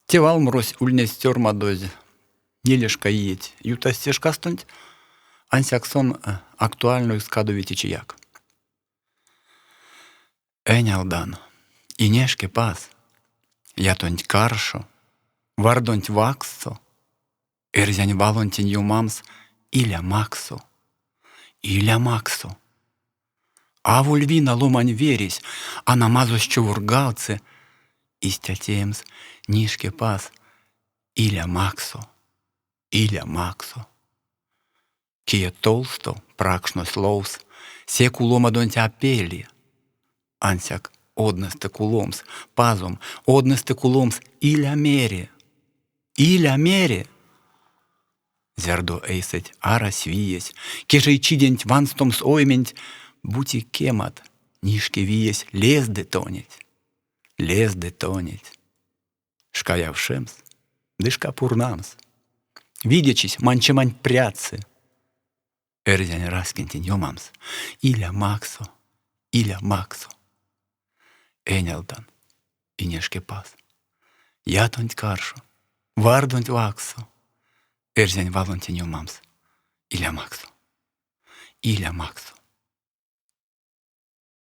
Тевал мрось ульнестер мадозе. Нелешка иеть. Ютастеш кастунть. Ансяксон актуальную скадовите чияк. Энялдан. Инешке пас. Ятонть каршо. Вардонть ваксо. Эрзянь валонтень юмамс. Иля максо. Иля максо. А вульвина ломань верись. А намазу чувургалце. Истятеемс нишке пас. Иля максо. Иля максо. Кие толсто пракшнос лоус. Секу ломадонть апели. Ансяк однесте куломс. Пазом однесте куломс. Иля мере. Иля мере. Зердо эйсеть арась виесь. Кежей чиденть ванстомс ойменть. Бути кемат. Нишке виесь лез детонить. Лез детонить. Шкаявшемс. Дышка пурнамс. Видячись, манчемань пряцы. Эрзянь раскентень йомамс. Иля максо. Иля максо. Энялдан. Инешке пас. Ятонть каршо. Вардонть ваксо. Эрзянь валонтень йомамс. Иля максо. Иля максо.